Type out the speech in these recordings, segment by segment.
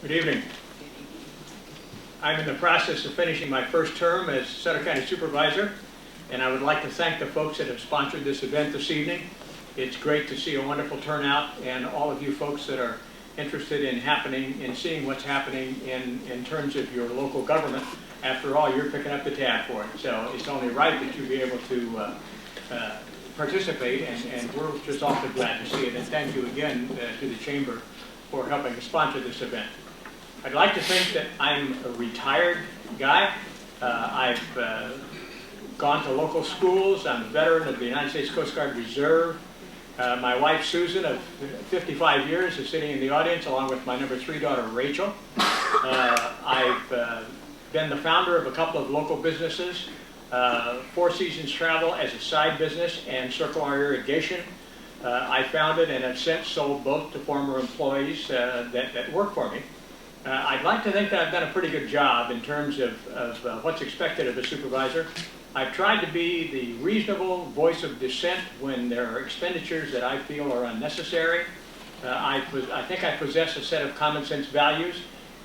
Good evening. I'm in the process of finishing my first term as Sutter County Supervisor, and I would like to thank the folks that have sponsored this event this evening. It's great to see a wonderful turnout, and all of you folks that are interested in seeing what's happening in terms of your local government. After all, you're picking up the tab for it, so it's only right that you be able to participate, and we're just awfully glad to see it. And thank you again to the Chamber for helping to sponsor this event. I'd like to think that I'm a retired guy. I've gone to local schools. I'm a veteran of the United States Coast Guard Reserve. My wife, Susan, of 55 years, is sitting in the audience, along with my number 3 daughter, Rachel. I've been the founder of a couple of local businesses, Four Seasons Travel as a side business, and Circle R Irrigation. I founded and have since sold both to former employees that work for me. I'd like to think that I've done a pretty good job in terms of what's expected of a supervisor. I've tried to be the reasonable voice of dissent when there are expenditures that I feel are unnecessary. I think I possess a set of common sense values,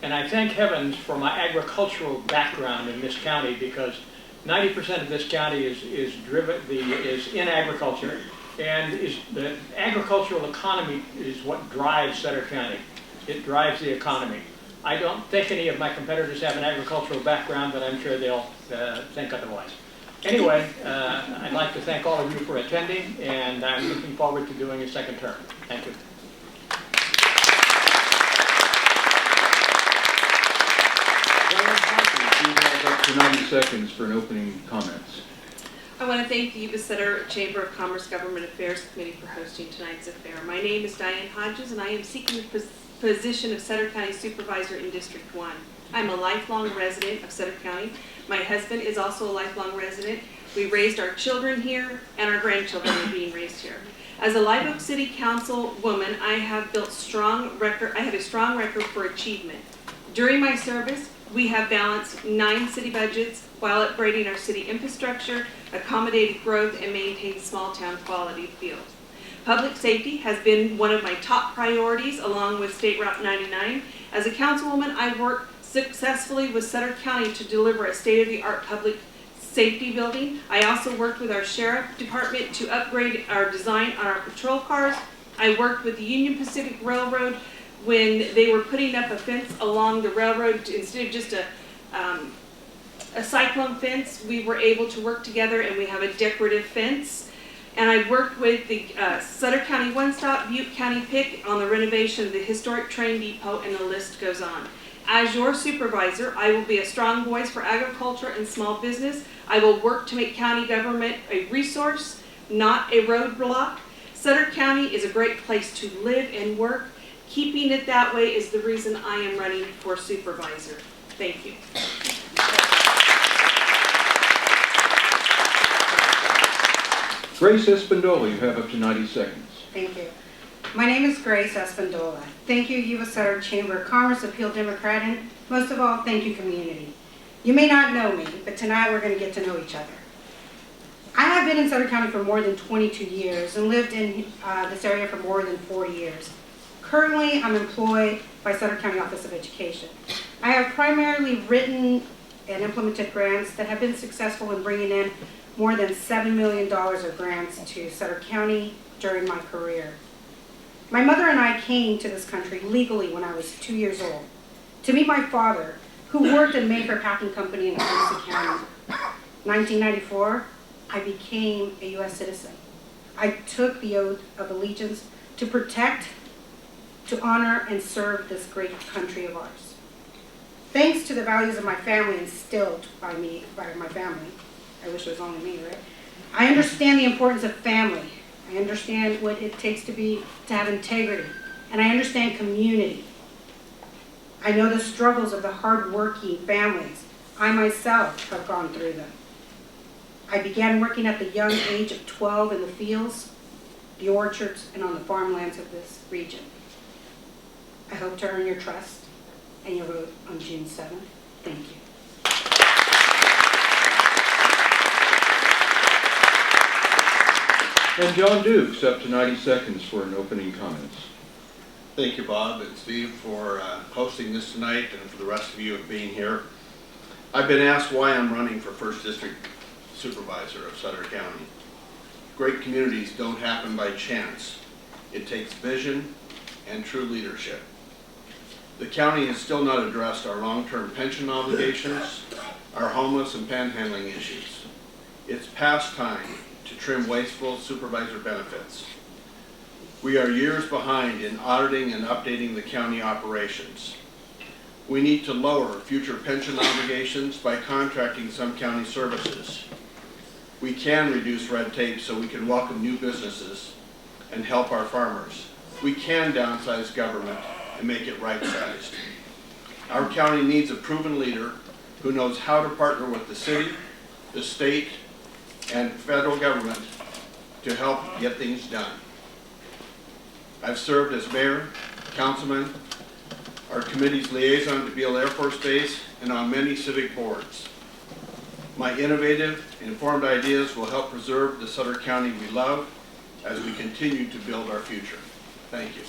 and I thank heavens for my agricultural background in this county, because 90% of this county is in agriculture, and the agricultural economy is what drives Sutter County. It drives the economy. I don't think any of my competitors have an agricultural background, but I'm sure they'll think otherwise. Anyway, I'd like to thank all of you for attending, and I'm looking forward to doing a second term. Thank you. You have up to 90 seconds for an opening comments. I want to thank the Yuba Sutter Chamber of Commerce Government Affairs Committee for hosting tonight's affair. My name is Diane Hodges, and I am seeking the position of Sutter County Supervisor in District 1. I'm a lifelong resident of Sutter County. My husband is also a lifelong resident. We raised our children here, and our grandchildren are being raised here. As a Live Oak City Council woman, I have a strong record for achievement. During my service, we have balanced 9 city budgets while upgrading our city infrastructure, accommodated growth, and maintained small town quality fields. Public safety has been one of my top priorities, along with State Route 99. As a councilwoman, I worked successfully with Sutter County to deliver a state-of-the-art public safety building. I also worked with our sheriff department to upgrade our design on our patrol cars. I worked with the Union Pacific Railroad when they were putting up a fence along the railroad. Instead of just a cyclone fence, we were able to work together, and we have a decorative fence. And I worked with the Sutter County One Stop, Butte County PIC on the renovation of the historic train depot, and the list goes on. As your supervisor, I will be a strong voice for agriculture and small business. I will work to make county government a resource, not a roadblock. Sutter County is a great place to live and work. Keeping it that way is the reason I am running for supervisor. Thank you. Grace Espindola, you have up to 90 seconds. Thank you. My name is Grace Espindola. Thank you, Yuba Sutter Chamber of Commerce, Appeal Democrat, and most of all, thank you, community. You may not know me, but tonight we're going to get to know each other. I have been in Sutter County for more than 22 years and lived in this area for more than 40 years. Currently, I'm employed by Sutter County Office of Education. I have primarily written and implemented grants that have been successful in bringing in more than $7 million of grants to Sutter County during my career. My mother and I came to this country legally when I was 2 years old to meet my father, who worked at Mayfair Packing Company in Tennessee County. 1994, I became a U.S. citizen. I took the oath of allegiance to protect, to honor, and serve this great country of ours. Thanks to the values of my family instilled by my family, I wish it was only me, right? I understand the importance of family. I understand what it takes to have integrity, and I understand community. I know the struggles of the hard-working families. I myself have gone through them. I began working at the young age of 12 in the fields, the orchards, and on the farmlands of this region. I hope to earn your trust and your vote on June 7th. Thank you. And John Dukes, up to 90 seconds for an opening comments. Thank you, Bob and Steve, for hosting this tonight and for the rest of you being here. I've been asked why I'm running for First District Supervisor of Sutter County. Great communities don't happen by chance. It takes vision and true leadership. The county has still not addressed our long-term pension obligations, our homeless and panhandling issues. It's past time to trim wasteful supervisor benefits. We are years behind in auditing and updating the county operations. We need to lower future pension obligations by contracting some county services. We can reduce red tape so we can welcome new businesses and help our farmers. We can downsize government and make it right-sized. Our county needs a proven leader who knows how to partner with the city, the state, and federal government to help get things done. I've served as mayor, councilman, our committee's liaison to Beale Air Force Base, and on many civic boards. My innovative, informed ideas will help preserve the Sutter County we love as we continue to build our future. Thank you.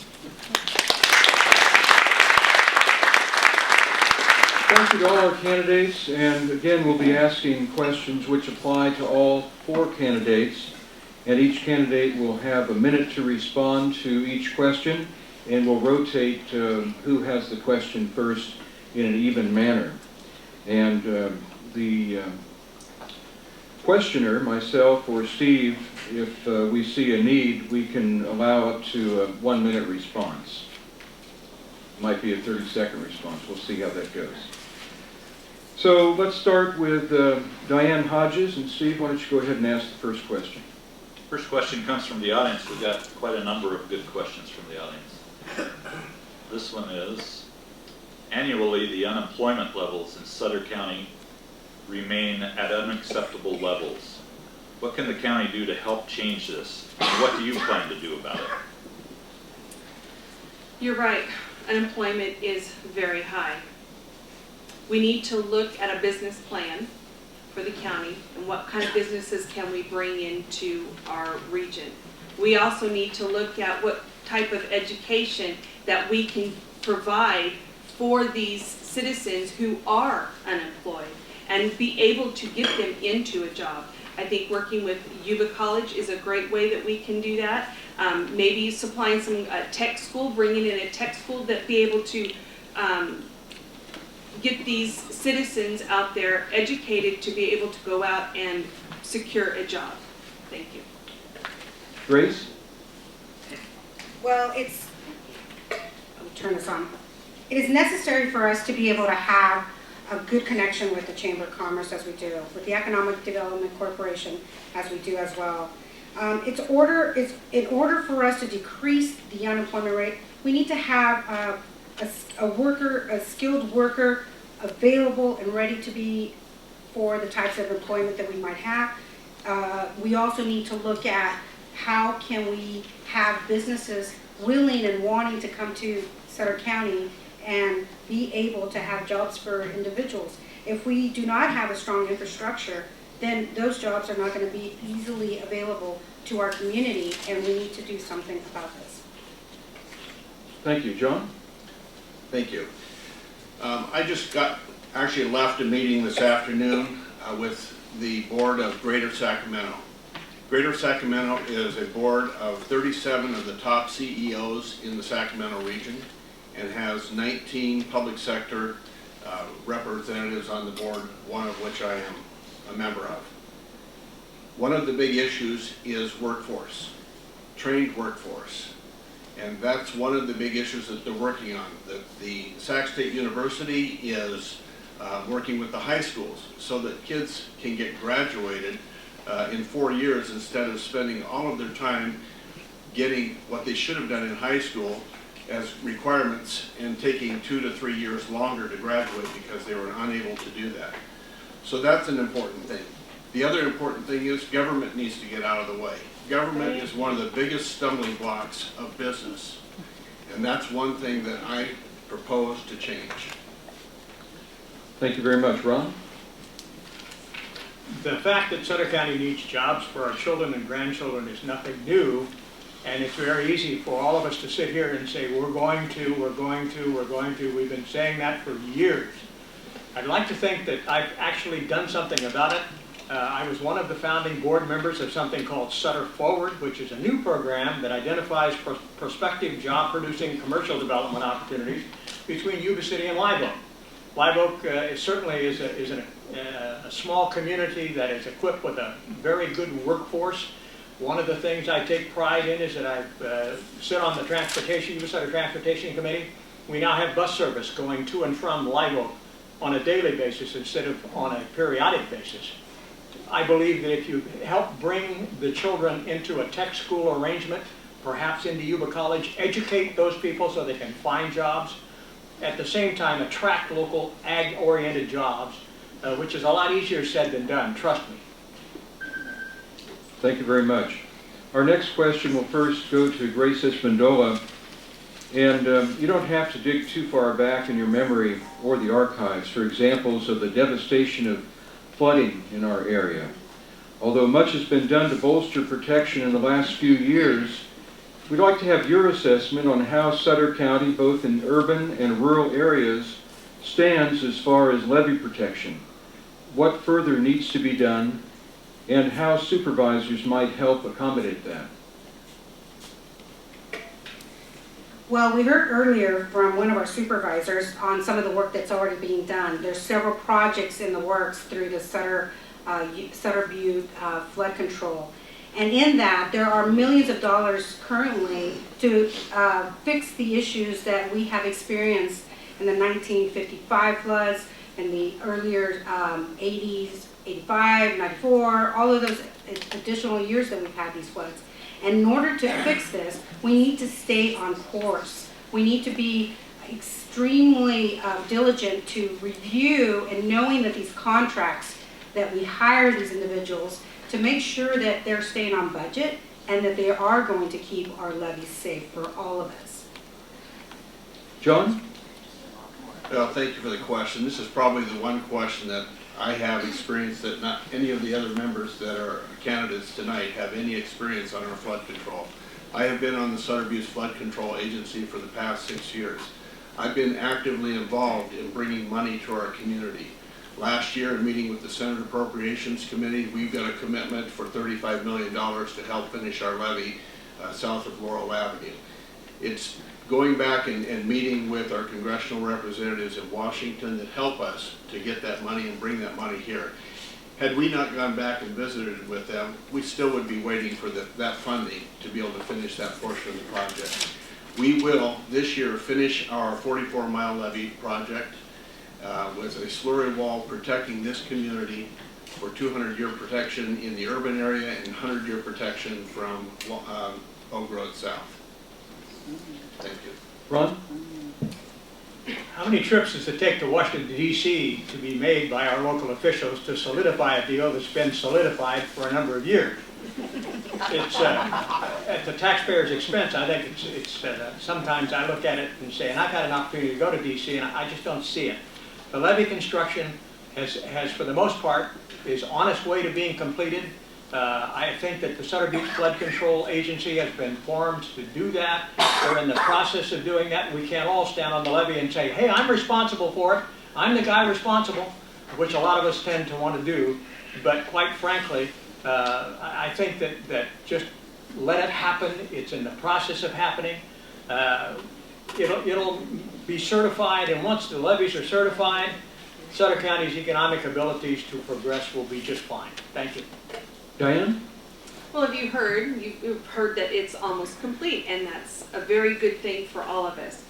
Thank you to all our candidates, and again, we'll be asking questions which apply to all 4 candidates, and each candidate will have a minute to respond to each question, and we'll rotate who has the question first in an even manner. And the questioner, myself or Steve, if we see a need, we can allow up to a 1-minute response. Might be a 30-second response. We'll see how that goes. So let's start with Diane Hodges, and Steve, why don't you go ahead and ask the first question. First question comes from the audience. We've got quite a number of good questions from the audience. This one is, annually the unemployment levels in Sutter County remain at unacceptable levels. What can the county do to help change this? And what do you plan to do about it? You're right, unemployment is very high. We need to look at a business plan for the county and what kind of businesses can we bring into our region. We also need to look at what type of education that we can provide for these citizens who are unemployed and be able to get them into a job. I think working with Yuba College is a great way that we can do that. Maybe supplying some tech school, bringing in a tech school that be able to get these citizens out there educated to be able to go out and secure a job. Thank you. Grace? Well, let me turn this on. It is necessary for us to be able to have a good connection with the Chamber of Commerce as we do, with the Economic Development Corporation as we do as well. In order for us to decrease the unemployment rate, we need to have a skilled worker available and ready to be for the types of employment that we might have. We also need to look at how can we have businesses willing and wanting to come to Sutter County and be able to have jobs for individuals. If we do not have a strong infrastructure, then those jobs are not going to be easily available to our community, and we need to do something about this. Thank you. John? Thank you. I just actually left a meeting this afternoon with the board of Greater Sacramento. Greater Sacramento is a board of 37 of the top CEOs in the Sacramento region and has 19 public sector representatives on the board, one of which I am a member of. One of the big issues is workforce, trained workforce. And that's one of the big issues that they're working on. The Sac State University is working with the high schools so that kids can get graduated in 4 years instead of spending all of their time getting what they should have done in high school as requirements and taking 2 to 3 years longer to graduate because they were unable to do that. So that's an important thing. The other important thing is government needs to get out of the way. Government is one of the biggest stumbling blocks of business, and that's one thing that I propose to change. Thank you very much. Ron? The fact that Sutter County needs jobs for our children and grandchildren is nothing new. And it's very easy for all of us to sit here and say, we're going to, we're going to, we're going to. We've been saying that for years. I'd like to think that I've actually done something about it. I was one of the founding board members of something called Sutter Forward, which is a new program that identifies prospective job-producing commercial development opportunities between Yuba City and Live Oak. Live Oak certainly is a small community that is equipped with a very good workforce. One of the things I take pride in is that I sit on the Yuba Sutter Transportation Committee. We now have bus service going to and from Live Oak on a daily basis instead of on a periodic basis. I believe that if you help bring the children into a tech school arrangement, perhaps into Yuba College, educate those people so they can find jobs, at the same time attract local ag-oriented jobs, which is a lot easier said than done, trust me. Thank you very much. Our next question will first go to Grace Espindola. And you don't have to dig too far back in your memory or the archives for examples of the devastation of flooding in our area. Although much has been done to bolster protection in the last few years, we'd like to have your assessment on how Sutter County, both in urban and rural areas, stands as far as levee protection. What further needs to be done, and how supervisors might help accommodate that. Well, we heard earlier from one of our supervisors on some of the work that's already being done. There's several projects in the works through the Sutter Butte flood control. And in that, there are millions of dollars currently to fix the issues that we have experienced in the 1955 floods and the earlier 80s, 85, 94, all of those additional years that we've had these floods. And in order to fix this, we need to stay on course. We need to be extremely diligent to review and knowing that these contracts, that we hire these individuals to make sure that they're staying on budget and that they are going to keep our levees safe for all of us. John? Well, thank you for the question. This is probably the one question that I have experience that not any of the other members that are candidates tonight have any experience on our flood control. I have been on the Sutter Butte Flood Control Agency for the past 6 years. I've been actively involved in bringing money to our community. Last year, in meeting with the Senate Appropriations Committee, we've got a commitment for $35 million to help finish our levee south of Laurel Avenue. It's going back and meeting with our congressional representatives in Washington that help us to get that money and bring that money here. Had we not gone back and visited with them, we still would be waiting for that funding to be able to finish that portion of the project. We will, this year, finish our 44-mile levee project with a slurry wall protecting this community for 200-year protection in the urban area and 100-year protection from Oak Road South. Thank you. Ron? How many trips does it take to Washington, D.C. to be made by our local officials to solidify a deal that's been solidified for a number of years? It's at the taxpayer's expense. I think it's sometimes I look at it and say, and I've had an opportunity to go to D.C. and I just don't see it. The levee construction has for the most part, is on its way to being completed. I think that the Sutter Butte Flood Control Agency has been formed to do that. We're in the process of doing that. We can't all stand on the levee and say, hey, I'm responsible for it. I'm the guy responsible, which a lot of us tend to want to do. But quite frankly, I think that just let it happen. It's in the process of happening. It'll be certified, and once the levees are certified, Sutter County's economic abilities to progress will be just fine. Thank you. Diane? Well, you've heard that it's almost complete, and that's a very good thing for all of us.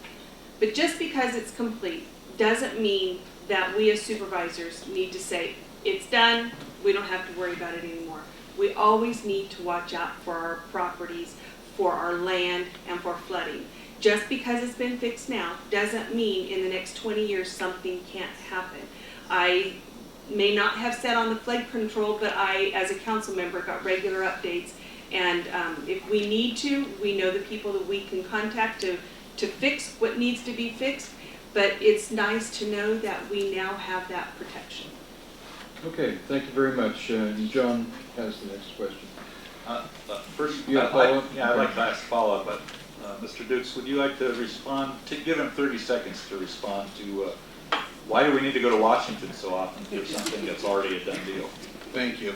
But just because it's complete doesn't mean that we as supervisors need to say, it's done, we don't have to worry about it anymore. We always need to watch out for our properties, for our land, and for flooding. Just because it's been fixed now doesn't mean in the next 20 years something can't happen. I may not have said on the flood control, but I, as a council member, got regular updates. And if we need to, we know the people that we can contact to fix what needs to be fixed. But it's nice to know that we now have that protection. Okay, thank you very much. John has the next question. First, You have a follow-up? I'd like to ask a follow-up, but Mr. Dukes, would you like to respond, give him 30 seconds to respond to why do we need to go to Washington so often for something that's already a done deal? Thank you.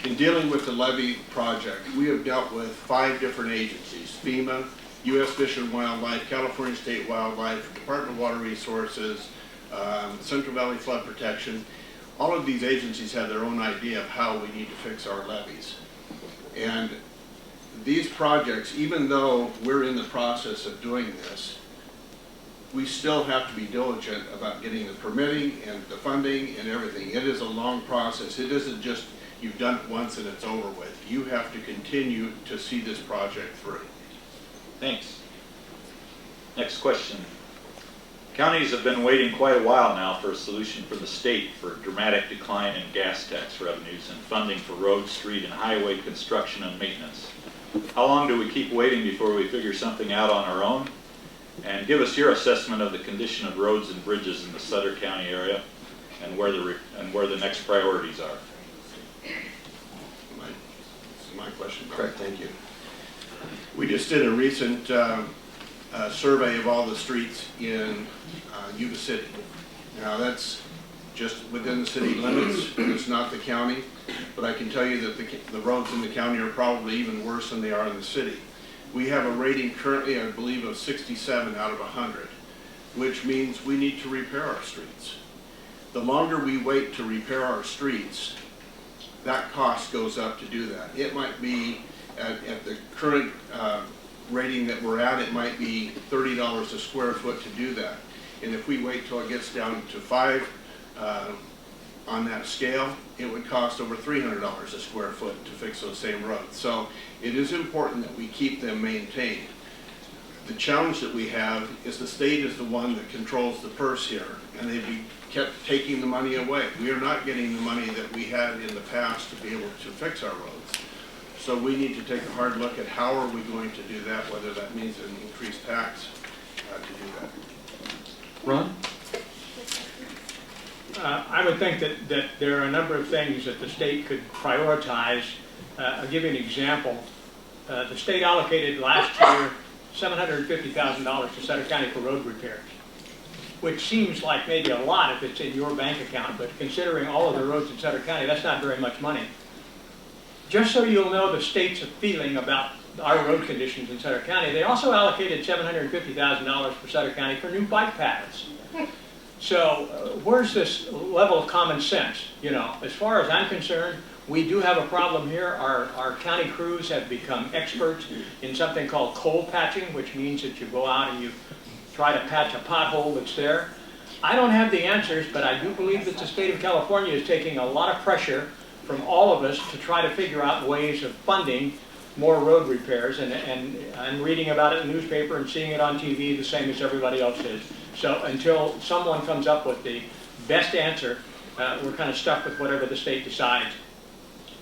In dealing with the levee project, we have dealt with 5 different agencies: FEMA, U.S. Fish and Wildlife, California State Wildlife, Department of Water Resources, Central Valley Flood Protection. All of these agencies have their own idea of how we need to fix our levees. And these projects, even though we're in the process of doing this, we still have to be diligent about getting the permitting and the funding and everything. It is a long process. It isn't just you've done it once and it's over with. You have to continue to see this project through. Thanks. Next question. Counties have been waiting quite a while now for a solution from the state for a dramatic decline in gas tax revenues and funding for road, street, and highway construction and maintenance. How long do we keep waiting before we figure something out on our own? And give us your assessment of the condition of roads and bridges in the Sutter County area and where the next priorities are. My question. Correct. Thank you. We just did a recent survey of all the streets in Yuba City. Now that's just within the city limits. It's not the county, but I can tell you that the roads in the county are probably even worse than they are in the city. We have a rating currently, I believe, of 67 out of 100, which means we need to repair our streets. The longer we wait to repair our streets, that cost goes up to do that. It might be at the current rating that we're at, it might be $30 a square foot to do that. And if we wait till it gets down to 5 on that scale, it would cost over $300 a square foot to fix those same roads. So it is important that we keep them maintained. The challenge that we have is the state is the one that controls the purse here, and they've kept taking the money away. We are not getting the money that we had in the past to be able to fix our roads. So we need to take a hard look at how are we going to do that, whether that means an increased tax to do that. Ron? I would think that there are a number of things that the state could prioritize. I'll give you an example. The state allocated last year $750,000 to Sutter County for road repairs, which seems like maybe a lot if it's in your bank account, but considering all of the roads in Sutter County, that's not very much money. Just so you'll know the state's feeling about our road conditions in Sutter County, they also allocated $750,000 for Sutter County for new bike paths. So where's this level of common sense? You know, as far as I'm concerned, we do have a problem here. Our county crews have become experts in something called cold patching, which means that you go out and you try to patch a pothole that's there. I don't have the answers, but I do believe that the state of California is taking a lot of pressure from all of us to try to figure out ways of funding more road repairs, and I'm reading about it in the newspaper and seeing it on TV the same as everybody else is. So until someone comes up with the best answer, we're kind of stuck with whatever the state decides.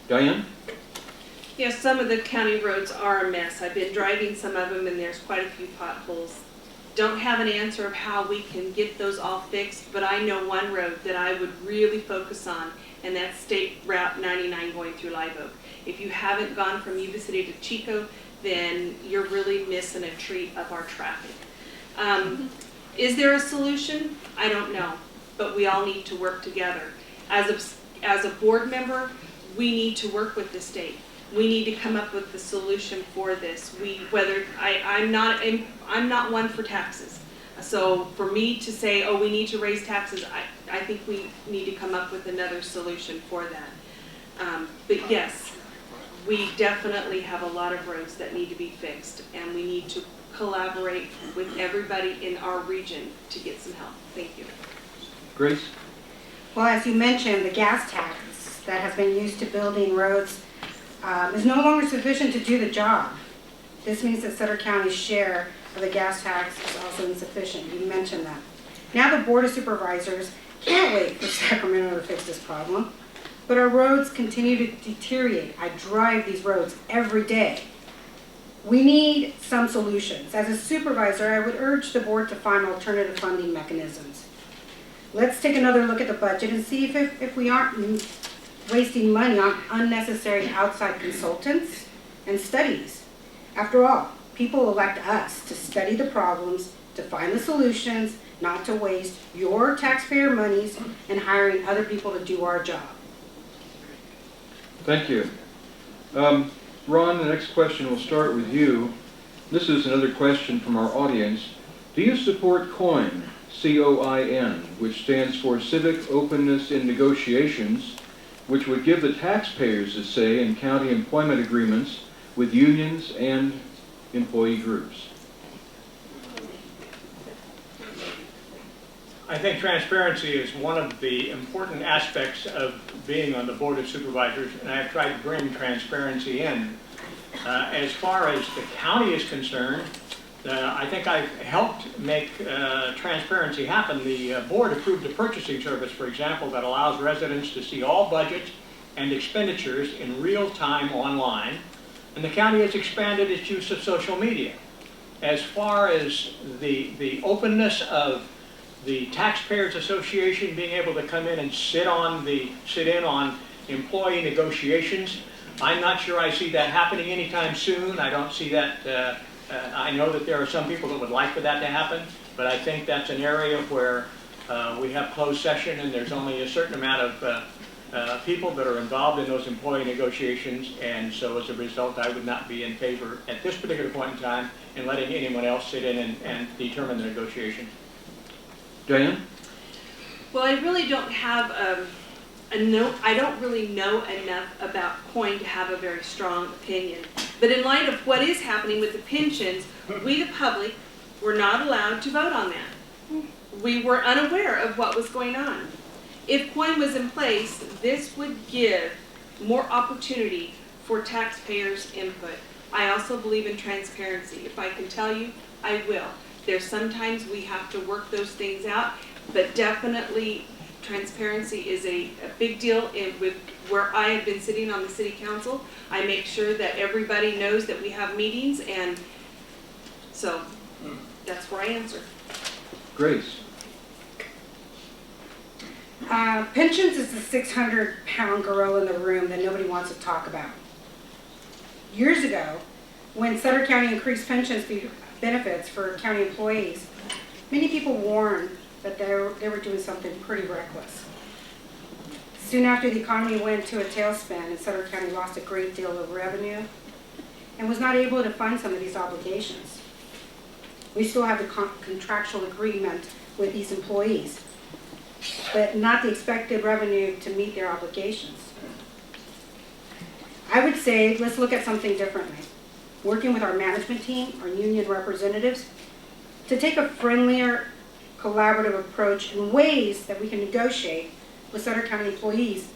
Diane? Yes, some of the county roads are a mess. I've been driving some of them and there's quite a few potholes. Don't have an answer of how we can get those all fixed, but I know one road that I would really focus on, and that's State Route 99 going through Live Oak. If you haven't gone from Yuba City to Chico, then you're really missing a treat of our traffic. Is there a solution? I don't know, but we all need to work together. As a board member, we need to work with the state. We need to come up with the solution for this. I'm not one for taxes. So for me to say, oh, we need to raise taxes, I think we need to come up with another solution for that. But yes, we definitely have a lot of roads that need to be fixed, and we need to collaborate with everybody in our region to get some help. Thank you. Grace? Well, as you mentioned, the gas tax that has been used to building roads is no longer sufficient to do the job. This means that Sutter County's share of the gas tax is also insufficient. You mentioned that. Now the Board of Supervisors can't wait for Sacramento to fix this problem, but our roads continue to deteriorate. I drive these roads every day. We need some solutions. As a supervisor, I would urge the board to find alternative funding mechanisms. Let's take another look at the budget and see if we aren't wasting money on unnecessary outside consultants and studies. After all, people elect us to study the problems, to find the solutions, not to waste your taxpayer monies and hiring other people to do our job. Thank you. Ron, the next question will start with you. This is another question from our audience. Do you support COIN, C-O-I-N, which stands for Civic Openness in Negotiations, which would give the taxpayers a say in county employment agreements with unions and employee groups? I think transparency is one of the important aspects of being on the Board of Supervisors, and I've tried to bring transparency in. As far as the county is concerned, I think I've helped make transparency happen. The board approved a purchasing service, for example, that allows residents to see all budgets and expenditures in real time online, and the county has expanded its use of social media. As far as the openness of the Taxpayers Association being able to come in and sit in on employee negotiations, I'm not sure I see that happening anytime soon. I don't see that. I know that there are some people that would like for that to happen, but I think that's an area where we have closed session and there's only a certain amount of people that are involved in those employee negotiations, and so as a result I would not be in favor at this particular point in time in letting anyone else sit in and determine the negotiation. Diane? Well, I really don't have I don't really know enough about COIN to have a very strong opinion. But in light of what is happening with the pensions, we, the public, were not allowed to vote on that. We were unaware of what was going on. If COIN was in place, this would give more opportunity for taxpayers' input. I also believe in transparency. If I can tell you, I will. There's sometimes we have to work those things out, but definitely transparency is a big deal with where I have been sitting on the city council. I make sure that everybody knows that we have meetings, and so that's where I answer. Grace? Pensions is the 600-pound gorilla in the room that nobody wants to talk about. Years ago, when Sutter County increased pensions benefits for county employees, many people warned that they were doing something pretty reckless. Soon after, the economy went to a tailspin and Sutter County lost a great deal of revenue and was not able to fund some of these obligations. We still have the contractual agreement with these employees, but not the expected revenue to meet their obligations. I would say let's look at something differently. Working with our management team, our union representatives, to take a friendlier, collaborative approach in ways that we can negotiate with Sutter County employees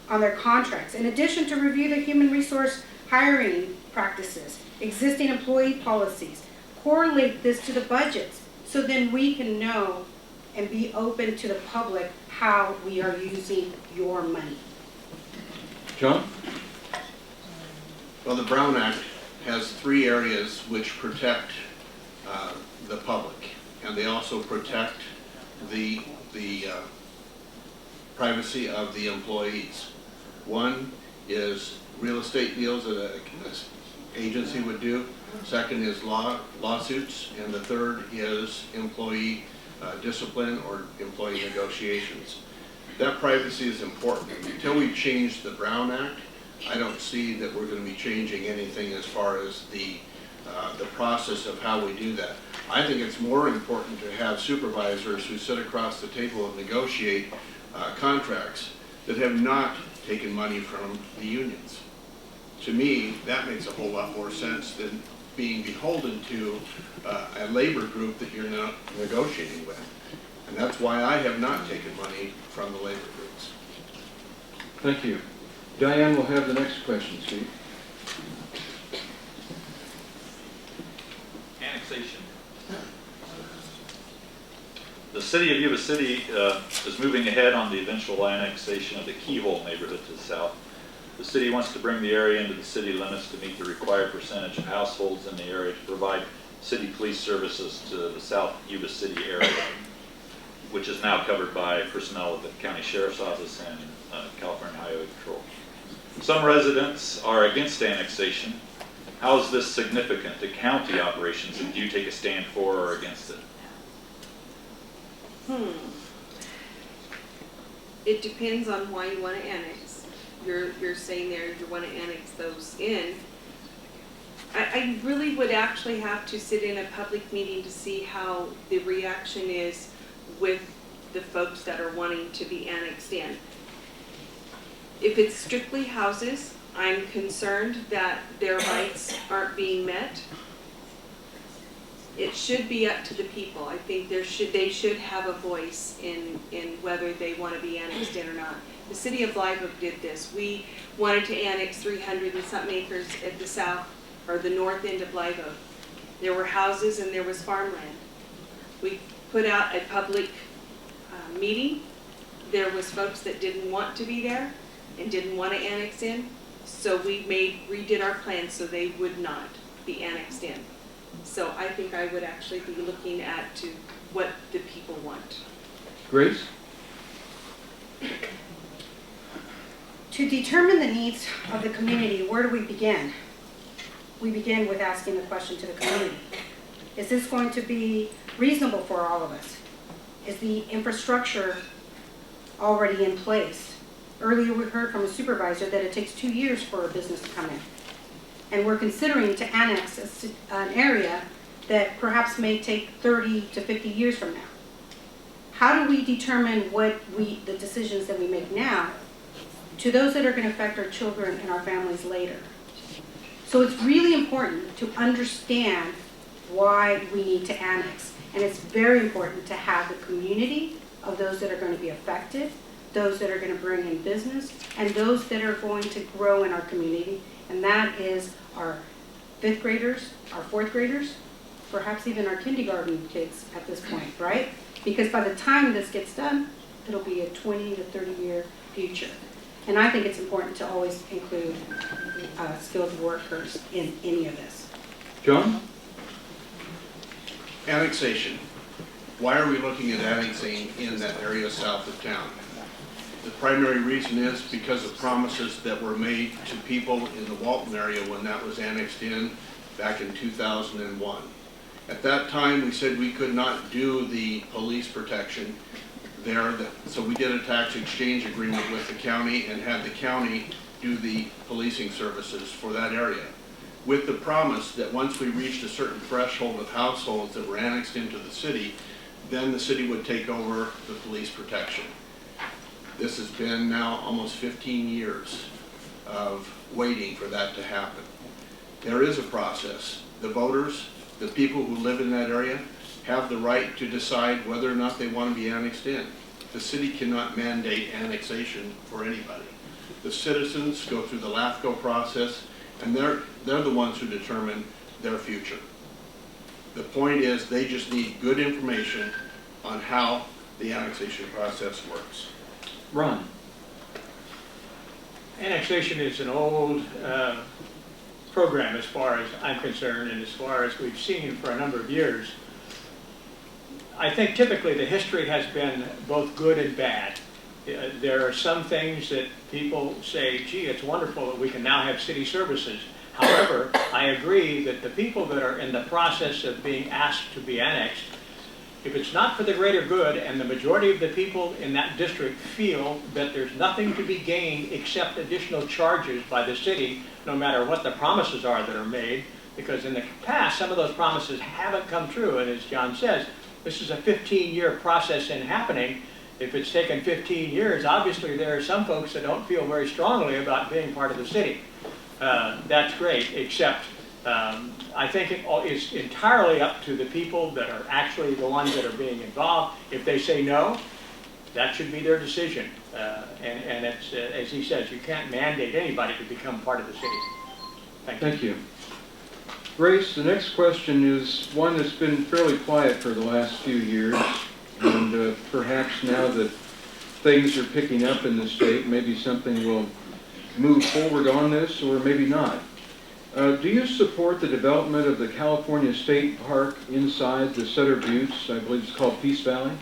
on their contracts. In addition to review the human resource hiring practices, existing employee policies, correlate this to the budgets so then we can know and be open to the public how we are using your money. John? Well, the Brown Act has 3 areas which protect the public, and they also protect the privacy of the employees. One is real estate deals that an agency would do. Second is lawsuits, and the third is employee discipline or employee negotiations. That privacy is important. Until we change the Brown Act, I don't see that we're going to be changing anything as far as the process of how we do that. I think it's more important to have supervisors who sit across the table and negotiate contracts that have not taken money from the unions. To me, that makes a whole lot more sense than being beholden to a labor group that you're not negotiating with. And that's why I have not taken money from the labor groups. Thank you. Diane will have the next question, Steve. Annexation. The city of Yuba City is moving ahead on the eventual annexation of the Keyhole neighborhood to the south. The city wants to bring the area into the city limits to meet the required percentage of households in the area to provide city police services to the South Yuba City area, which is now covered by personnel of the County Sheriff's Office and California Highway Patrol. Some residents are against annexation. How is this significant to county operations, and do you take a stand for or against it? It depends on why you want to annex. You're saying there you want to annex those in. I really would actually have to sit in a public meeting to see how the reaction is with the folks that are wanting to be annexed in. If it's strictly houses, I'm concerned that their rights aren't being met. It should be up to the people. I think they should have a voice in whether they want to be annexed in or not. The city of Live Oak did this. We wanted to annex 300 and something acres at the south or the north end of Live Oak. There were houses and there was farmland. We put out a public meeting. There was folks that didn't want to be there and didn't want to annex in. So we redid our plan so they would not be annexed in. So I think I would actually be looking at to what the people want. Grace? To determine the needs of the community, where do we begin? We begin with asking the question to the community. Is this going to be reasonable for all of us? Is the infrastructure already in place? Earlier we heard from a supervisor that it takes 2 years for a business to come in. And we're considering to annex an area that perhaps may take 30 to 50 years from now. How do we determine the decisions that we make now to those that are going to affect our children and our families later? So it's really important to understand why we need to annex. And it's very important to have the community of those that are going to be affected, those that are going to bring in business, and those that are going to grow in our community. And that is our 5th graders, our 4th graders, perhaps even our kindergarten kids at this point, right? Because by the time this gets done, it'll be a 20 to 30-year future. And I think it's important to always include skilled workers in any of this. John? Annexation. Why are we looking at annexing in that area south of town? The primary reason is because of promises that were made to people in the Walton area when that was annexed in back in 2001. At that time, we said we could not do the police protection there, so we did a tax exchange agreement with the county and had the county do the policing services for that area, with the promise that once we reached a certain threshold of households that were annexed into the city, then the city would take over the police protection. This has been now almost 15 years of waiting for that to happen. There is a process. The voters, the people who live in that area, have the right to decide whether or not they want to be annexed in. The city cannot mandate annexation for anybody. The citizens go through the LAFCO process, and they're the ones who determine their future. The point is they just need good information on how the annexation process works. Ron? Annexation is an old program as far as I'm concerned and as far as we've seen for a number of years. I think typically the history has been both good and bad. There are some things that people say, gee, it's wonderful that we can now have city services. However, I agree that the people that are in the process of being asked to be annexed, if it's not for the greater good and the majority of the people in that district feel that there's nothing to be gained except additional charges by the city, no matter what the promises are that are made, because in the past some of those promises haven't come true, and as John says, this is a 15-year process in happening. If it's taken 15 years, obviously there are some folks that don't feel very strongly about being part of the city. That's great, except I think it is entirely up to the people that are actually the ones that are being involved. If they say no, that should be their decision. And it's, as he says, you can't mandate anybody to become part of the city. Thank you. Grace, the next question is one that's been fairly quiet for the last few years, and perhaps now that things are picking up in the state, maybe something will move forward on this, or maybe not. Do you support the development of the California State Park inside the Sutter Buttes? I believe it's called Peace Valley.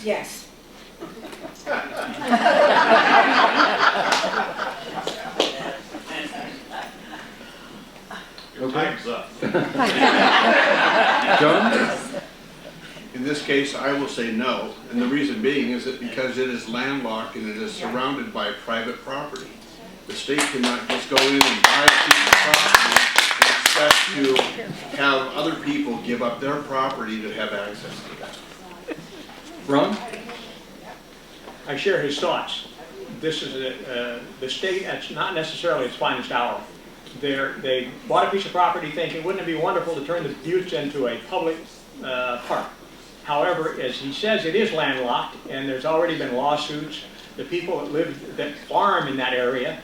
Yes. Your time's up. John? In this case, I will say no, and the reason being is that because it is landlocked and it is surrounded by private property. The state cannot just go in and buy a piece of property and expect to have other people give up their property to have access to that. Ron? I share his thoughts. This is the state, that's not necessarily its finest hour. They bought a piece of property thinking, wouldn't it be wonderful to turn the buttes into a public park? However, as he says, it is landlocked, and there's already been lawsuits. The people that farm in that area,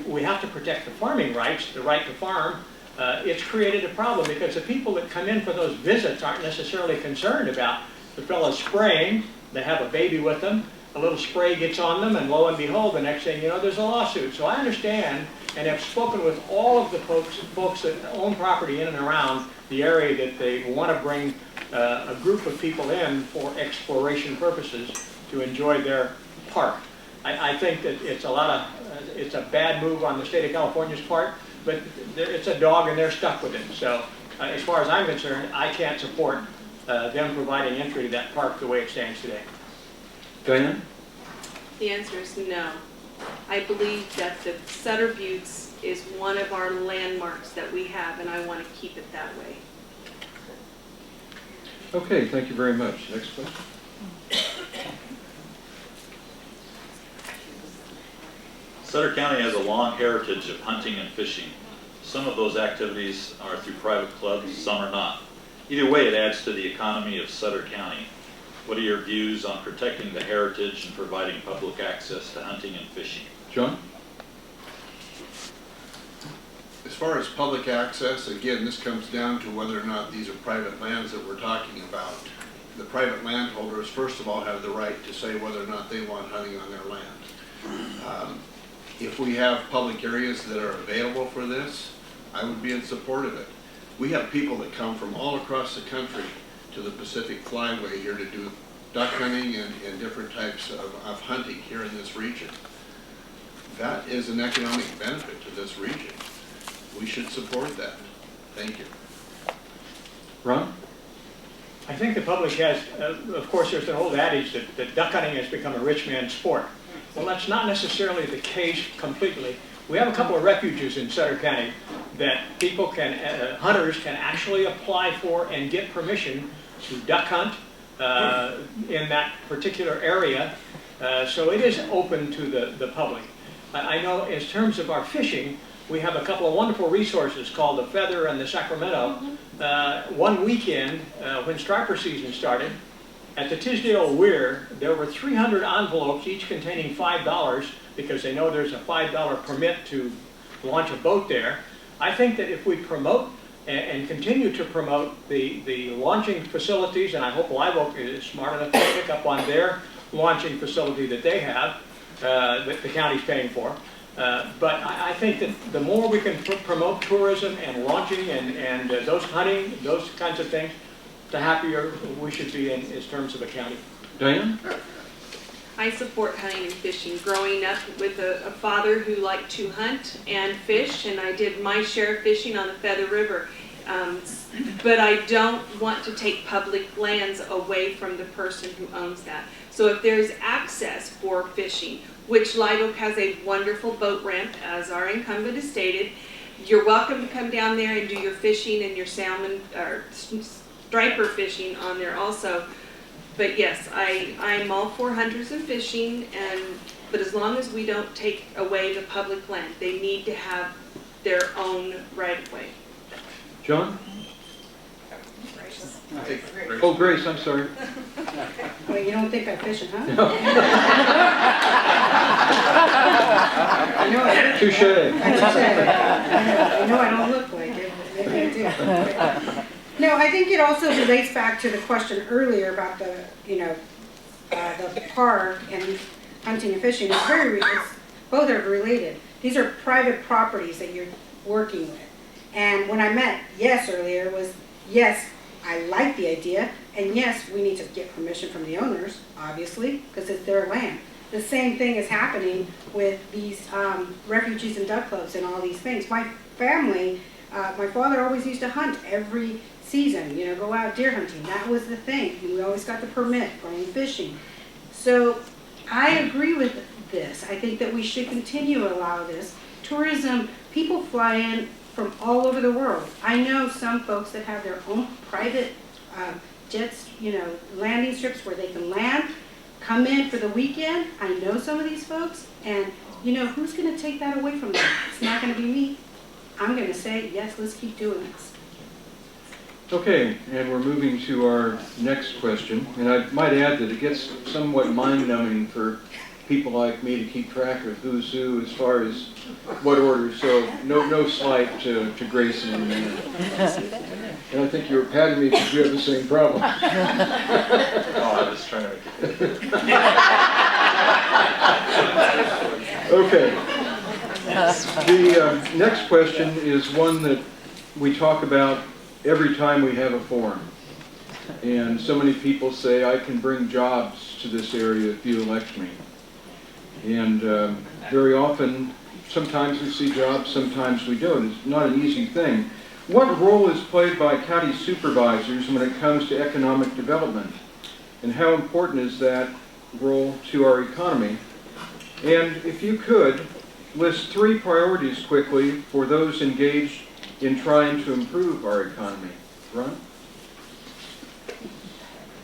we have to protect the farming rights, the right to farm. It's created a problem because the people that come in for those visits aren't necessarily concerned about the fellow spraying. They have a baby with them, a little spray gets on them, and lo and behold, the next thing you know, there's a lawsuit. So I understand and have spoken with all of the folks that own property in and around the area that they want to bring a group of people in for exploration purposes to enjoy their park. I think that it's a bad move on the state of California's part, but it's a dog and they're stuck with it. So as far as I'm concerned, I can't support them providing entry to that park the way it stands today. Diane? The answer is no. I believe that the Sutter Buttes is one of our landmarks that we have, and I want to keep it that way. Okay, thank you very much. Next question. Sutter County has a long heritage of hunting and fishing. Some of those activities are through private clubs, some are not. Either way, it adds to the economy of Sutter County. What are your views on protecting the heritage and providing public access to hunting and fishing? John? As far as public access, again, this comes down to whether or not these are private lands that we're talking about. The private landholders, first of all, have the right to say whether or not they want hunting on their land. If we have public areas that are available for this, I would be in support of it. We have people that come from all across the country to the Pacific Flyway here to do duck hunting and different types of hunting here in this region. That is an economic benefit to this region. We should support that. Thank you. Ron? I think the public has, of course, there's an old adage that duck hunting has become a rich man's sport. Well, that's not necessarily the case completely. We have a couple of refuges in Sutter County that people hunters can actually apply for and get permission to duck hunt in that particular area. So it is open to the public. I know in terms of our fishing, we have a couple of wonderful resources called the Feather and the Sacramento. One weekend, when striper season started, at the Tisdale Weir, there were 300 envelopes, each containing $5, because they know there's a $5 permit to launch a boat there. I think that if we promote and continue to promote the launching facilities, and I hope Live Oak is smart enough to pick up on their launching facility that they have, that the county's paying for. But I think that the more we can promote tourism and launching and those hunting, those kinds of things, the happier we should be in terms of a county. Diane? I support hunting and fishing. Growing up with a father who liked to hunt and fish, and I did my share of fishing on the Feather River. But I don't want to take public lands away from the person who owns that. So if there's access for fishing, which Live Oak has a wonderful boat ramp, as our incumbent has stated, you're welcome to come down there and do your fishing and your salmon or striper fishing on there also. But yes, I'm all for hunters and fishing, but as long as we don't take away the public land, they need to have their own right of way. John? I think Grace. Oh, Grace, I'm sorry. Well, you don't think I fish and hunt? No. I know it. Touche. I know I don't look like it, but maybe I do. No, I think it also relates back to the question earlier about the park and hunting and fishing. Both are related. These are private properties that you're working with. And when I meant yes earlier was, yes, I like the idea, and yes, we need to get permission from the owners, obviously, because it's their land. The same thing is happening with these refugees and duck clubs and all these things. My family, my father always used to hunt every season, you know, go out deer hunting. That was the thing. And we always got the permit, going fishing. So I agree with this. I think that we should continue to allow this. Tourism, people fly in from all over the world. I know some folks that have their own private jets, you know, landing strips where they can land, come in for the weekend. I know some of these folks, and you know, who's going to take that away from them? It's not going to be me. I'm going to say, yes, let's keep doing this. Okay, and we're moving to our next question. And I might add that it gets somewhat mind-numbing for people like me to keep track of who's who as far as what order. So no slight to Grayson in a minute. And I think you were patting me because you have the same problem. Oh, I was trying to make it. Okay. The next question is one that we talk about every time we have a forum. And so many people say, I can bring jobs to this area if you elect me. And very often, sometimes we see jobs, sometimes we don't. It's not an easy thing. What role is played by county supervisors when it comes to economic development? And how important is that role to our economy? And if you could, list 3 priorities quickly for those engaged in trying to improve our economy. Ron?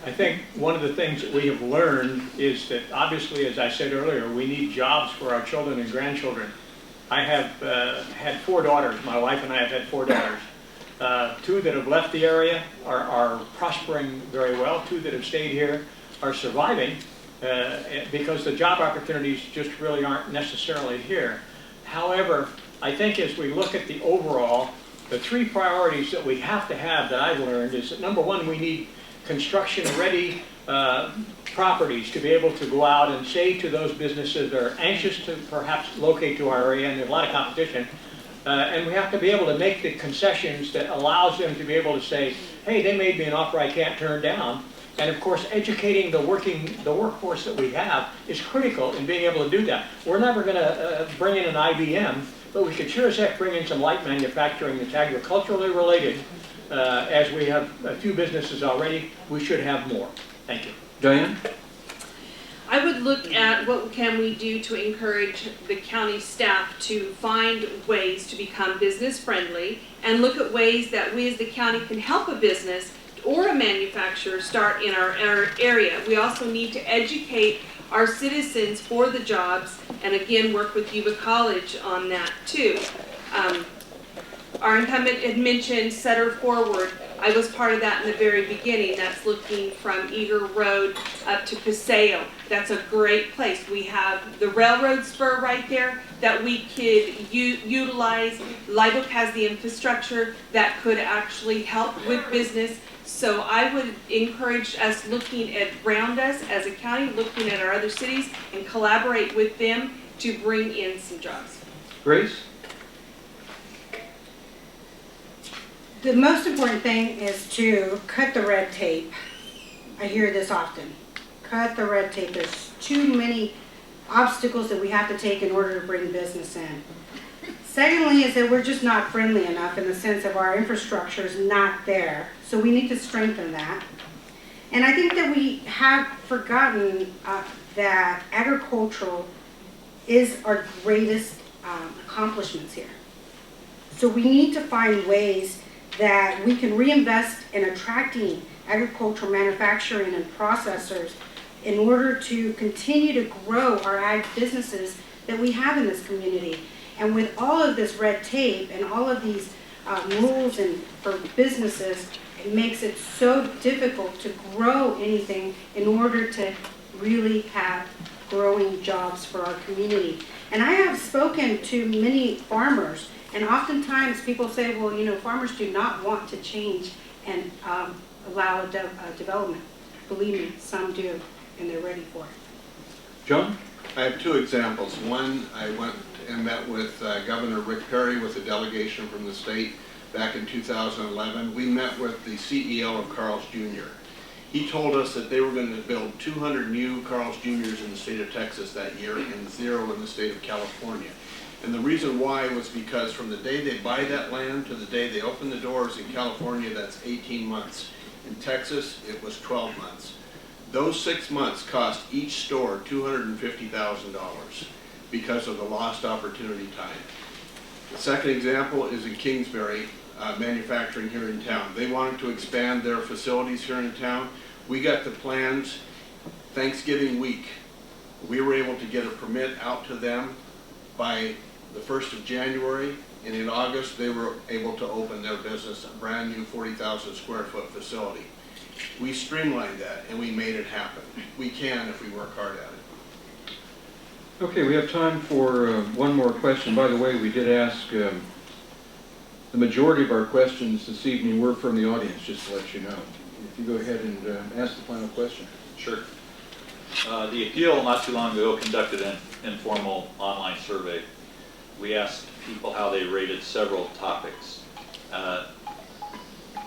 I think one of the things that we have learned is that obviously, as I said earlier, we need jobs for our children and grandchildren. I have had 4 daughters. My wife and I have had 4 daughters. 2 that have left the area are prospering very well. 2 that have stayed here are surviving because the job opportunities just really aren't necessarily here. However, I think as we look at the overall, the 3 priorities that we have to have that I've learned is that number 1, we need construction-ready properties to be able to go out and say to those businesses that are anxious to perhaps locate to our area, and there's a lot of competition, and we have to be able to make the concessions that allows them to be able to say, hey, they made me an offer I can't turn down. And of course, educating the workforce that we have is critical in being able to do that. We're never going to bring in an IBM, but we could sure as heck bring in some light manufacturing that's agriculturally related. As we have a few businesses already, we should have more. Thank you. Diane? I would look at what can we do to encourage the county staff to find ways to become business friendly, and look at ways that we as the county can help a business or a manufacturer start in our area. We also need to educate our citizens for the jobs, and again work with Yuba College on that too. Our incumbent had mentioned Sutter Forward. I was part of that in the very beginning. That's looking from Eager Road up to Paseo. That's a great place. We have the railroad spur right there that we could utilize. Live Oak has the infrastructure that could actually help with business. So I would encourage us looking around us as a county, looking at our other cities, and collaborate with them to bring in some jobs. Grace? The most important thing is to cut the red tape. I hear this often. Cut the red tape. There's too many obstacles that we have to take in order to bring business in. Secondly is that we're just not friendly enough in the sense of our infrastructure is not there. So we need to strengthen that. And I think that we have forgotten that agricultural is our greatest accomplishments here. So we need to find ways that we can reinvest in attracting agricultural manufacturing and processors in order to continue to grow our ag businesses that we have in this community. And with all of this red tape and all of these rules and for businesses, it makes it so difficult to grow anything in order to really have growing jobs for our community. And I have spoken to many farmers, and oftentimes people say, well, you know, farmers do not want to change and allow development. Believe me, some do, and they're ready for it. John? I have 2 examples. One, I went and met with Governor Rick Perry with a delegation from the state back in 2011, we met with the CEO of Carl's Jr. He told us that they were going to build 200 new Carl's Jr.'s in the state of Texas that year and 0 in the state of California. And the reason why was because from the day they buy that land to the day they open the doors in California, that's 18 months. In Texas, it was 12 months. Those 6 months cost each store $250,000 because of the lost opportunity time. The second example is in Kingsbury Manufacturing here in town. They wanted to expand their facilities here in town. We got the plans Thanksgiving week. We were able to get a permit out to them by the 1st of January, and in August they were able to open their business, a brand new 40,000 square foot facility. We streamlined that and we made it happen. We can if we work hard at it. Okay, we have time for one more question. By the way, we did ask, the majority of our questions this evening were from the audience, just to let you know. If you go ahead and ask the final question. Sure. The appeal not too long ago conducted an informal online survey. We asked people how they rated several topics.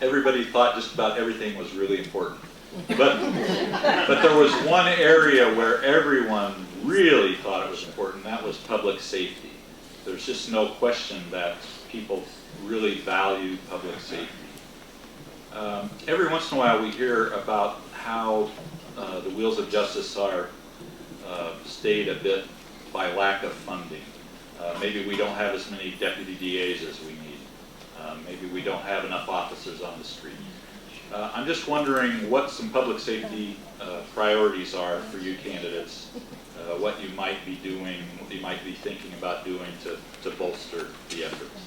Everybody thought just about everything was really important. But there was one area where everyone really thought it was important, and that was public safety. There's just no question that people really value public safety. Every once in a while we hear about how the wheels of justice are stayed a bit by lack of funding. Maybe we don't have as many deputy DAs as we need. Maybe we don't have enough officers on the street. I'm just wondering what some public safety priorities are for you candidates, what you might be doing, what you might be thinking about doing to bolster the efforts.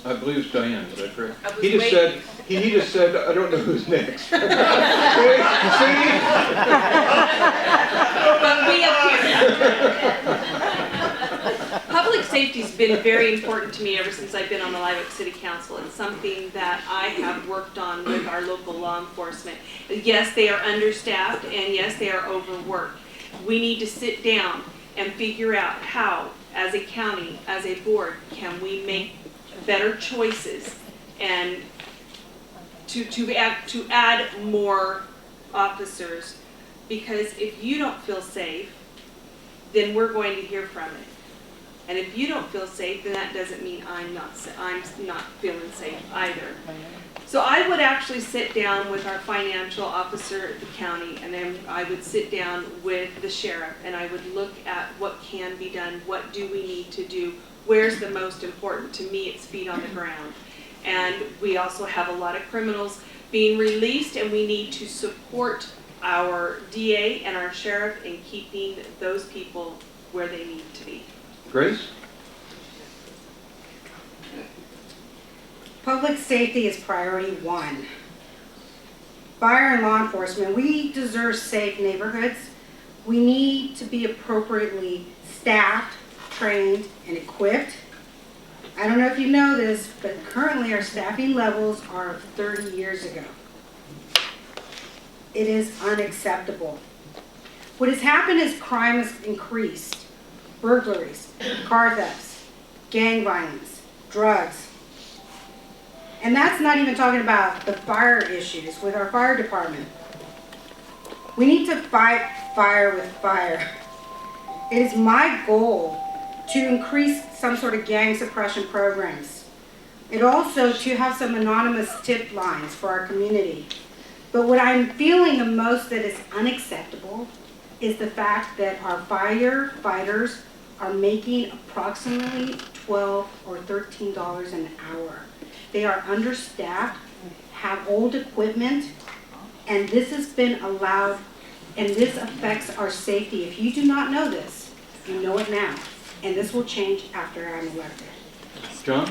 I believe it's Diane, is that correct? I was He just waiting. said, he just said, I don't know who's next. See? But we up here. Public safety's been very important to me ever since I've been on the Live Oak City Council. It's something that I have worked on with our local law enforcement. Yes, they are understaffed, and yes, they are overworked. We need to sit down and figure out how, as a county, as a board, can we make better choices and to add more officers, because if you don't feel safe, then we're going to hear from it. And if you don't feel safe, then that doesn't mean I'm not feeling safe either. So I would actually sit down with our financial officer at the county, and then I would sit down with the sheriff, and I would look at what can be done, what do we need to do, where's the most important. To me, it's feet on the ground. And we also have a lot of criminals being released, and we need to support our DA and our sheriff in keeping those people where they need to be. Grace? Public safety is priority 1. Fire and law enforcement, we deserve safe neighborhoods. We need to be appropriately staffed, trained, and equipped. I don't know if you know this, but currently our staffing levels are 30 years ago. It is unacceptable. What has happened is crime has increased. Burglaries, car thefts, gang violence, drugs. And that's not even talking about the fire issues with our fire department. We need to fight fire with fire. It is my goal to increase some sort of gang suppression programs. It also to have some anonymous tip lines for our community. But what I'm feeling the most that is unacceptable is the fact that our firefighters are making approximately $12 or $13 an hour. They are understaffed, have old equipment, and this has been allowed, and this affects our safety. If you do not know this, you know it now, and this will change after I'm elected. John?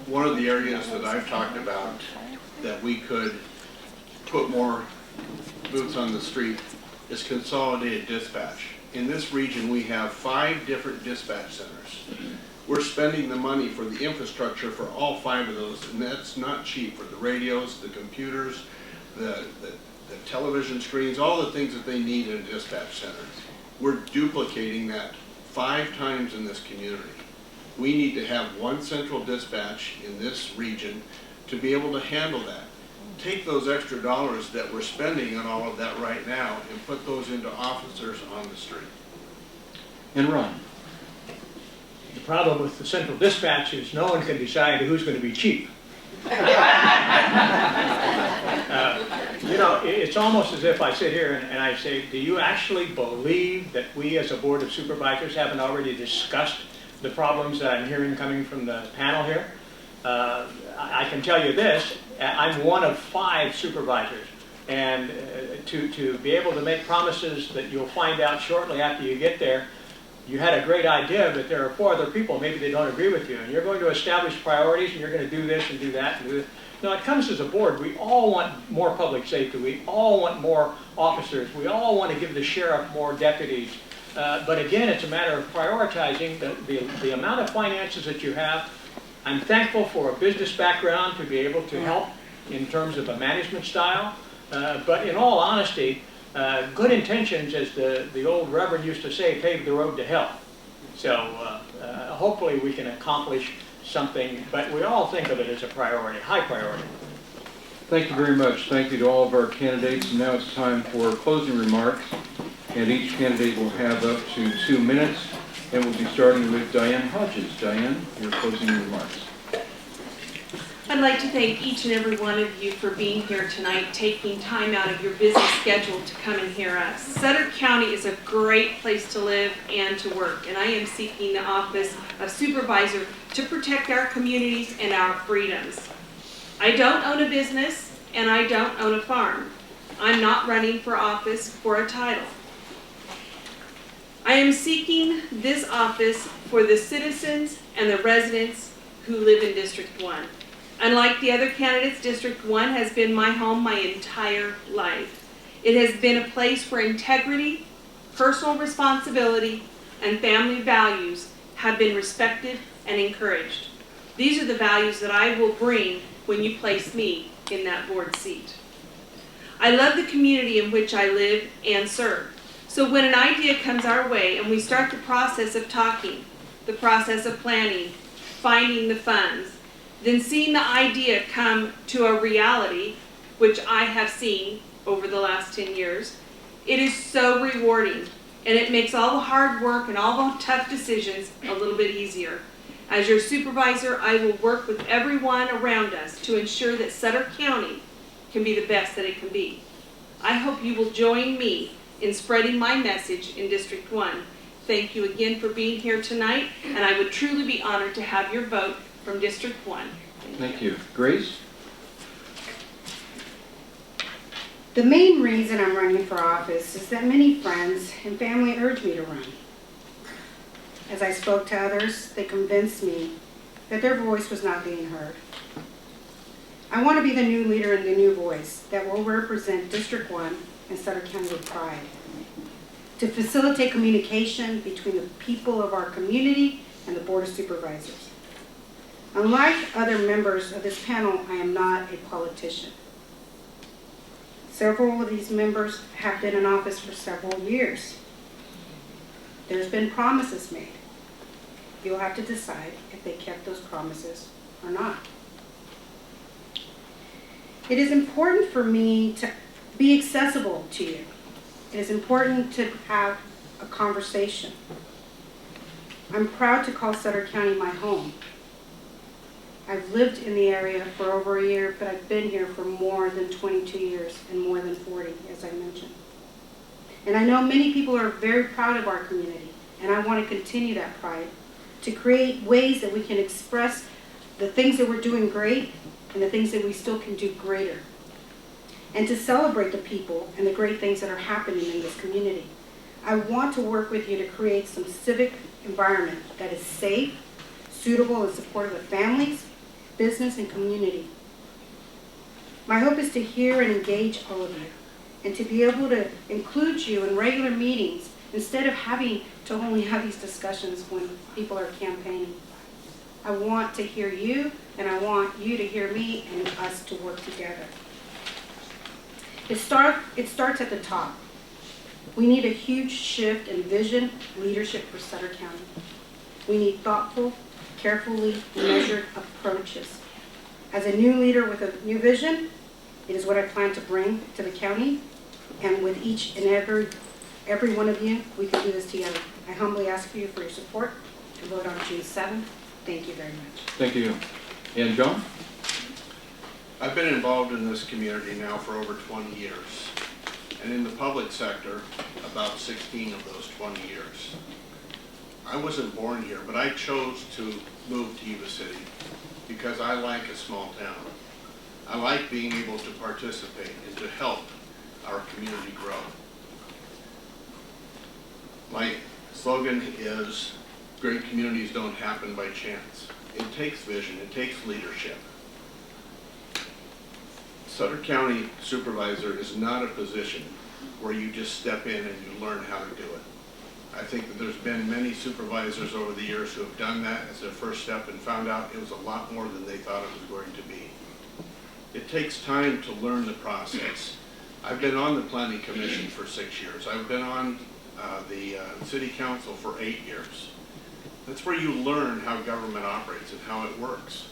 One of the areas that I've talked about that we could put more boots on the street is consolidated dispatch. In this region, we have 5 different dispatch centers. We're spending the money for the infrastructure for all 5 of those, and that's not cheap, for the radios, the computers, the television screens, all the things that they need in a dispatch center. We're duplicating that 5 times in this community. We need to have one central dispatch in this region to be able to handle that. Take those extra dollars that we're spending on all of that right now and put those into officers on the street. And Ron? The problem with the central dispatch is no one can decide who's going to be chief. You know, it's almost as if I sit here and I say, do you actually believe that we as a Board of Supervisors haven't already discussed the problems that I'm hearing coming from the panel here? I can tell you this, I'm one of 5 supervisors, and to be able to make promises that you'll find out shortly after you get there, you had a great idea, but there are 4 other people, maybe they don't agree with you, and you're going to establish priorities, and you're going to do this and do that and do this. No, it comes as a board. We all want more public safety. We all want more officers. We all want to give the sheriff more deputies. But again, it's a matter of prioritizing the amount of finances that you have. I'm thankful for a business background to be able to help in terms of a management style. But in all honesty, good intentions, as the old reverend used to say, pave the road to hell. So hopefully we can accomplish something, but we all think of it as a priority, high priority. Thank you very much. Thank you to all of our candidates. And now it's time for closing remarks. And each candidate will have up to 2 minutes. And we'll be starting with Diane Hodges. Diane, your closing remarks. I'd like to thank each and every one of you for being here tonight, taking time out of your busy schedule to come and hear us. Sutter County is a great place to live and to work, and I am seeking the office of Supervisor to protect our communities and our freedoms. I don't own a business, and I don't own a farm. I'm not running for office for a title. I am seeking this office for the citizens and the residents who live in District 1. Unlike the other candidates, District 1 has been my home my entire life. It has been a place where integrity, personal responsibility, and family values have been respected and encouraged. These are the values that I will bring when you place me in that board seat. I love the community in which I live and serve. So when an idea comes our way and we start the process of talking, the process of planning, finding the funds, then seeing the idea come to a reality, which I have seen over the last 10 years, it is so rewarding, and it makes all the hard work and all the tough decisions a little bit easier. As your supervisor, I will work with everyone around us to ensure that Sutter County can be the best that it can be. I hope you will join me in spreading my message in District 1. Thank you again for being here tonight, and I would truly be honored to have your vote from District 1. Thank you. Grace? The main reason I'm running for office is that many friends and family urged me to run. As I spoke to others, they convinced me that their voice was not being heard. I want to be the new leader and the new voice that will represent District 1 and Sutter County with pride. To facilitate communication between the people of our community and the Board of Supervisors. Unlike other members of this panel, I am not a politician. Several of these members have been in office for several years. There's been promises made. You'll have to decide if they kept those promises or not. It is important for me to be accessible to you. It is important to have a conversation. I'm proud to call Sutter County my home. I've lived in the area for over a year, but I've been here for more than 22 years and more than 40, as I mentioned. And I know many people are very proud of our community, and I want to continue that pride to create ways that we can express the things that we're doing great and the things that we still can do greater, and to celebrate the people and the great things that are happening in this community. I want to work with you to create some civic environment that is safe, suitable, and supportive of families, business, and community. My hope is to hear and engage all of you, and to be able to include you in regular meetings instead of having to only have these discussions when people are campaigning. I want to hear you, and I want you to hear me, and us to work together. It starts at the top. We need a huge shift in vision leadership for Sutter County. We need thoughtful, carefully measured approaches. As a new leader with a new vision, it is what I plan to bring to the county, and with each and every one of you, we can do this together. I humbly ask for you for your support to vote on June 7th. Thank you very much. Thank you. And John? I've been involved in this community now for over 20 years, and in the public sector, about 16 of those 20 years. I wasn't born here, but I chose to move to Yuba City because I like a small town. I like being able to participate and to help our community grow. My slogan is, great communities don't happen by chance. It takes vision, it takes leadership. Sutter County Supervisor is not a position where you just step in and you learn how to do it. I think that there's been many supervisors over the years who have done that as their first step and found out it was a lot more than they thought it was going to be. It takes time to learn the process. I've been on the Planning Commission for 6 years. I've been on the City Council for 8 years. That's where you learn how government operates and how it works.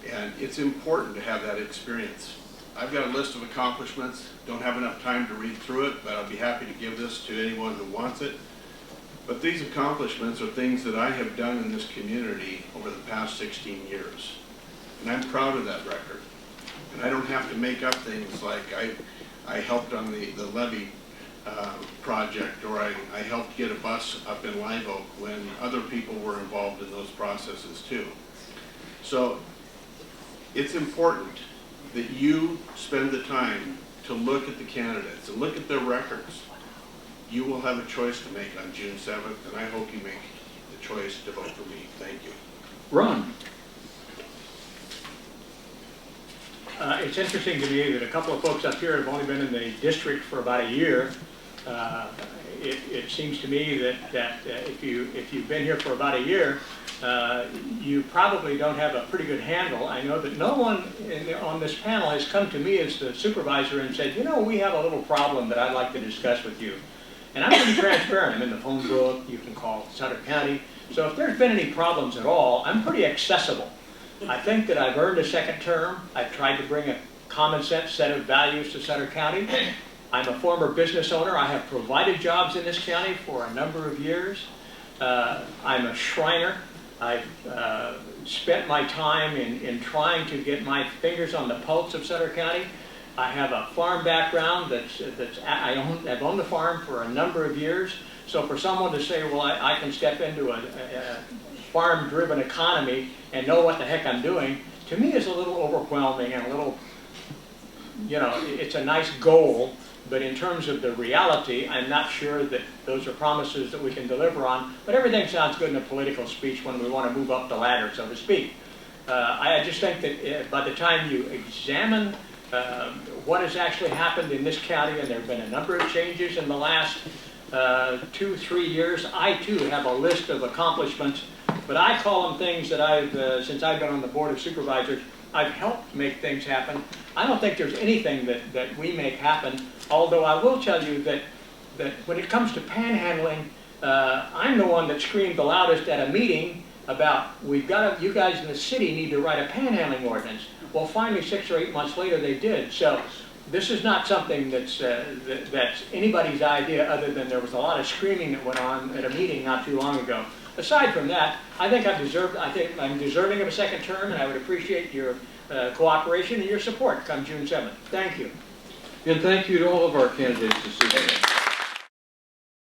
And it's important to have that experience. I've got a list of accomplishments. Don't have enough time to read through it, but I'll be happy to give this to anyone who wants it. But these accomplishments are things that I have done in this community over the past 16 years. And I'm proud of that record. And I don't have to make up things like I helped on the levee project, or I helped get a bus up in Live Oak when other people were involved in those processes too. So it's important that you spend the time to look at the candidates and look at their records. You will have a choice to make on June 7th, and I hope you make the choice to vote for me. Thank you. Ron? It's interesting to me that a couple of folks up here have only been in the district for about a year. It seems to me that if you've been here for about a year, you probably don't have a pretty good handle. I know that no one on this panel has come to me as the supervisor and said, you know, we have a little problem that I'd like to discuss with you. And I'm pretty transparent. I'm in the phone book. You can call Sutter County. So if there's been any problems at all, I'm pretty accessible. I think that I've earned a second term. I've tried to bring a common sense set of values to Sutter County. I'm a former business owner. I have provided jobs in this county for a number of years. I'm a Shriner. I've spent my time in trying to get my fingers on the pulse of Sutter County. I have a farm background I've owned a farm for a number of years. So for someone to say, well, I can step into a farm-driven economy and know what the heck I'm doing, to me is a little overwhelming and a little, you know, it's a nice goal, but in terms of the reality, I'm not sure that those are promises that we can deliver on. But everything sounds good in a political speech when we want to move up the ladder, so to speak. I just think that by the time you examine what has actually happened in this county, and there have been a number of changes in the last 2-3 years, I too have a list of accomplishments, but I call them things that since I've been on the Board of Supervisors, I've helped make things happen. I don't think there's anything that we make happen, although I will tell you that when it comes to panhandling, I'm the one that screamed the loudest at a meeting about, you guys in the city need to write a panhandling ordinance. Well, finally, 6 or 8 months later, they did. So this is not something that's anybody's idea, other than there was a lot of screaming that went on at a meeting not too long ago. Aside from that, I think I'm deserving of a second term, and I would appreciate your cooperation and your support come June 7th. Thank you. And thank you to all of our candidates this evening.